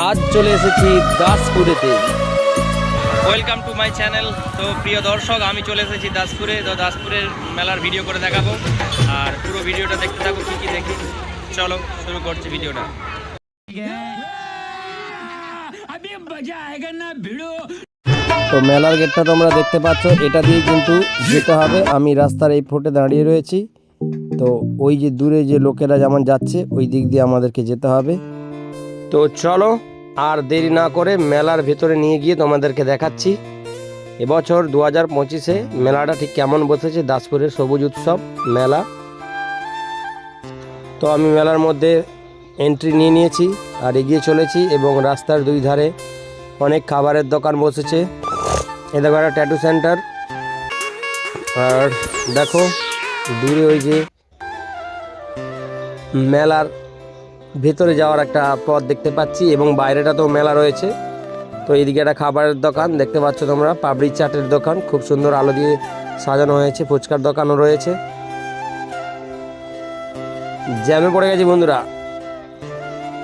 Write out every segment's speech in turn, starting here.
আজ চলে এসেছি দাসপুরেতে। Welcome to my channel. তো প্রিয় দর্শক, আমি চলে এসেছি দাসপুরে। তো দাসপুরের মেলার ভিডিও করে দেখাবো, আর পুরো ভিডিওটা দেখতে থাকো কী কী দেখি। চলো শুরু করছি ভিডিওটা। তো মেলার গেটটা তোমরা দেখতে পাচ্ছ, এটা দিয়ে কিন্তু যেতে হবে। আমি রাস্তার এই ফোটে দাঁড়িয়ে রয়েছি। তো ওই যে দূরে যে লোকেরা যেমন যাচ্ছে ওই দিক দিয়ে আমাদেরকে যেতে হবে। তো চলো আর দেরি না করে মেলার ভেতরে নিয়ে গিয়ে তোমাদেরকে দেখাচ্ছি এবছর 2025-এ মেলাটা ঠিক কেমন বসেছে, দাসপুরের সবুজ উৎসব মেলা। তো আমি মেলার মধ্যে এন্ট্রি নিয়ে নিয়েছি আর এগিয়ে চলেছি, এবং রাস্তার দুই ধারে অনেক খাবারের দোকান বসেছে। এ দেখো একটা ট্যাটু সেন্টার, আর দেখো দূরে ওই যে মেলার ভেতরে যাওয়ার একটা পথ দেখতে পাচ্ছি, এবং বাইরেটা তো মেলা রয়েছে। তো এইদিকে একটা খাবারের দোকান দেখতে পাচ্ছ তোমরা, পাপড়ি চাটের দোকান, খুব সুন্দর আলো দিয়ে সাজানো হয়েছে। ফুচকার দোকানও রয়েছে। জ্যামে পড়ে গেছি বন্ধুরা।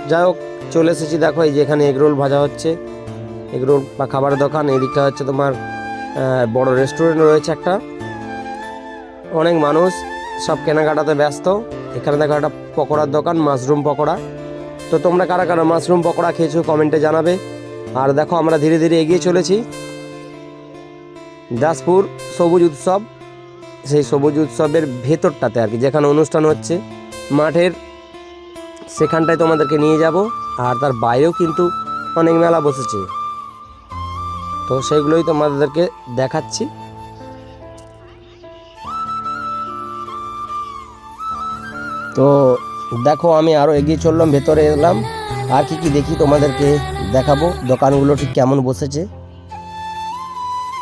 যাই হোক চলে এসেছি। দেখো এই যে এখানে এগরোল ভাজা হচ্ছে, এগরোল বা খাবারের দোকান। এই দিকটা হচ্ছে তোমার বড় রেস্টুরেন্ট রয়েছে একটা। অনেক মানুষ সব কেনাকাটাতে ব্যস্ত। এখানে দেখো একটা পকোড়ার দোকান, মাশরুম পকোড়া। তো তোমরা কারা কারা মাশরুম পকোড়া খেয়েছো কমেন্টে জানাবে। আর দেখো আমরা ধীরে ধীরে এগিয়ে চলেছি দাসপুর সবুজ উৎসব, সেই সবুজ উৎসবের ভেতরটাতে আর কি, যেখানে অনুষ্ঠান হচ্ছে মাঠের, সেখানটায় তোমাদেরকে নিয়ে যাব। আর তার বাইরেও কিন্তু অনেক মেলা বসেছে, তো সেগুলোই তোমাদেরকে দেখাচ্ছি। তো দেখো আমি আরও এগিয়ে চললাম, ভেতরে এলাম। আর কি কি দেখি তোমাদেরকে দেখাবো, দোকানগুলো ঠিক কেমন বসেছে।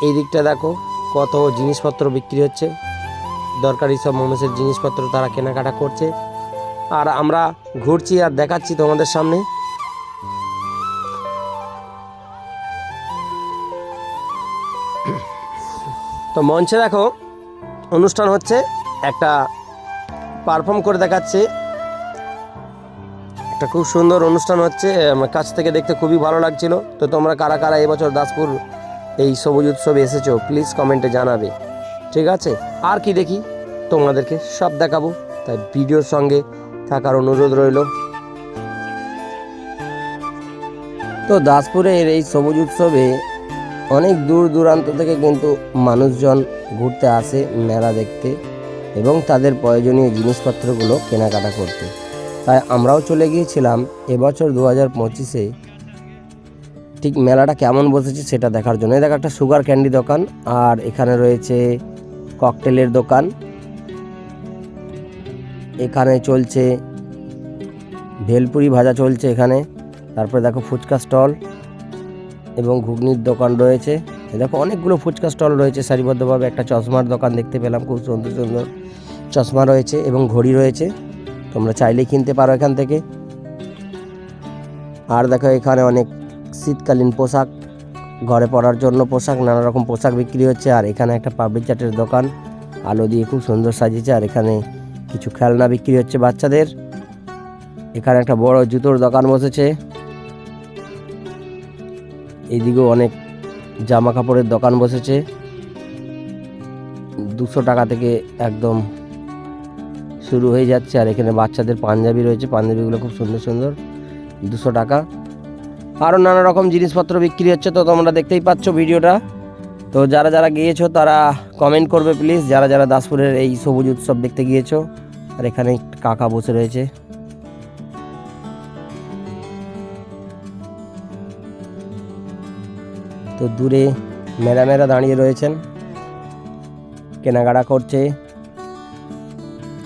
এই দিকটা দেখো কত জিনিসপত্র বিক্রি হচ্ছে, দরকারি সব মানুষের জিনিসপত্র তারা কেনাকাটা করছে। আর আমরা ঘুরছি আর দেখাচ্ছি তোমাদের সামনে। তো মঞ্চে দেখো অনুষ্ঠান হচ্ছে, একটা পারফর্ম করে দেখাচ্ছে। একটা খুব সুন্দর অনুষ্ঠান হচ্ছে, আমার কাছ থেকে দেখতে খুবই ভালো লাগছিল। তো তোমরা কারা কারা এবছর দাসপুর এই সবুজ উৎসবে এসেছো প্লিজ কমেন্টে জানাবে, ঠিক আছে? আর কি দেখি তোমাদেরকে সব দেখাবো, তাই ভিডিওর সঙ্গে থাকার অনুরোধ রইল। তো দাসপুরের এই সবুজ উৎসবে অনেক দূর দূরান্ত থেকে কিন্তু মানুষজন ঘুরতে আসে মেলা দেখতে, এবং তাদের প্রয়োজনীয় জিনিসপত্রগুলো কেনাকাটা করতে। তাই আমরাও চলে গিয়েছিলাম এবছর 2025-এ ঠিক মেলাটা কেমন বসেছে সেটা দেখার জন্য। দেখো একটা সুগার ক্যান্ডি দোকান, আর এখানে রয়েছে ককটেলের দোকান। এখানে চলছে ভেলপুরি ভাজা চলছে এখানে। তারপরে দেখো ফুচকা স্টল এবং ঘুগনির দোকান রয়েছে। দেখো অনেকগুলো ফুচকা স্টল রয়েছে সারিবদ্ধভাবে। একটা চশমার দোকান দেখতে পেলাম, খুব সুন্দর সুন্দর চশমা রয়েছে এবং ঘড়ি রয়েছে, তোমরা চাইলেই কিনতে পারো এখান থেকে। আর দেখো এখানে অনেক শীতকালীন পোশাক, ঘরে পরার জন্য পোশাক, নানা রকম পোশাক বিক্রি হচ্ছে। আর এখানে একটা পাপড়ি চাটের দোকান, আলো দিয়ে খুব সুন্দর সাজিয়েছে। আর এখানে কিছু খেলনা বিক্রি হচ্ছে বাচ্চাদের। এখানে একটা বড় জুতোর দোকান বসেছে। এইদিকেও অনেক জামা কাপড়ের দোকান বসেছে। 200 টাকা থেকে একদম শুরু হয়ে যাচ্ছে। আর এখানে বাচ্চাদের পাঞ্জাবি রয়েছে, পাঞ্জাবিগুলো খুব সুন্দর সুন্দর, 200 টাকা। আরও নানা রকম জিনিসপত্র বিক্রি হচ্ছে, তো তোমরা দেখতেই পাচ্ছ ভিডিওটা। তো যারা যারা গিয়েছো তারা কমেন্ট করবে প্লিজ, যারা যারা দাসপুরের এই সবুজ উৎসব দেখতে গিয়েছো। আর এখানে কাকা বসে রয়েছে। তো দূরে ম্যাডামেরা দাঁড়িয়ে রয়েছেন, কেনাকাটা করছে।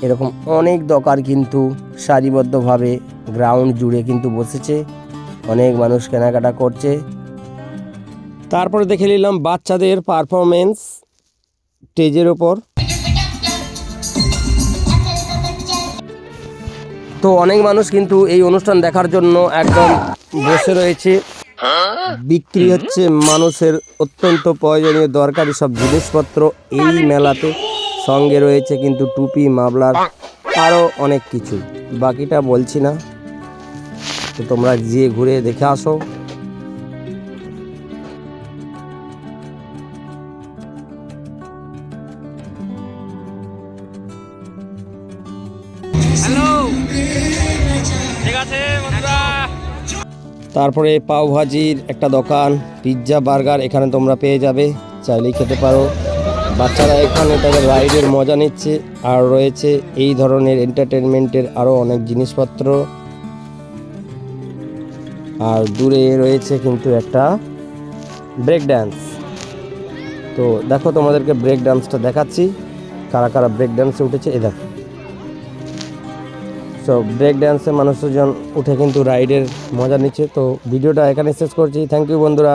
এরকম অনেক দোকান কিন্তু সারিবদ্ধভাবে গ্রাউন্ড জুড়ে কিন্তু বসেছে, অনেক মানুষ কেনাকাটা করছে। তারপরে দেখে নিলাম বাচ্চাদের পারফরমেন্স স্টেজের ওপর। তো অনেক মানুষ কিন্তু এই অনুষ্ঠান দেখার জন্য একদম বসে রয়েছে। বিক্রি হচ্ছে মানুষের অত্যন্ত প্রয়োজনীয় দরকারি সব জিনিসপত্র এই মেলাতে। সঙ্গে রয়েছে কিন্তু টুপি, মাফলার, আরও অনেক কিছু, বাকিটা বলছি না। তো তোমরা গিয়ে ঘুরে দেখে আসো। হ্যালো, ঠিক আছে বন্ধুরা। তারপরে পাও ভাজির একটা দোকান, পিৎজা বার্গার এখানে তোমরা পেয়ে যাবে, চাইলেই খেতে পারো। বাচ্চারা এখানে তাদের রাইডের মজা নিচ্ছে। আর রয়েছে এই ধরনের এন্টারটেনমেন্টের আরও অনেক জিনিসপত্র। আর দূরে রয়েছে কিন্তু একটা ব্রেক ড্যান্স। তো দেখো তোমাদেরকে ব্রেক ডান্সটা দেখাচ্ছি, কারা কারা ব্রেক ডান্সে উঠেছে। এ দেখো, সো ব্রেক ড্যান্সে মানুষজন উঠে কিন্তু রাইডের মজা নিচ্ছে। তো ভিডিওটা এখানে শেষ করছি। থ্যাংক ইউ বন্ধুরা।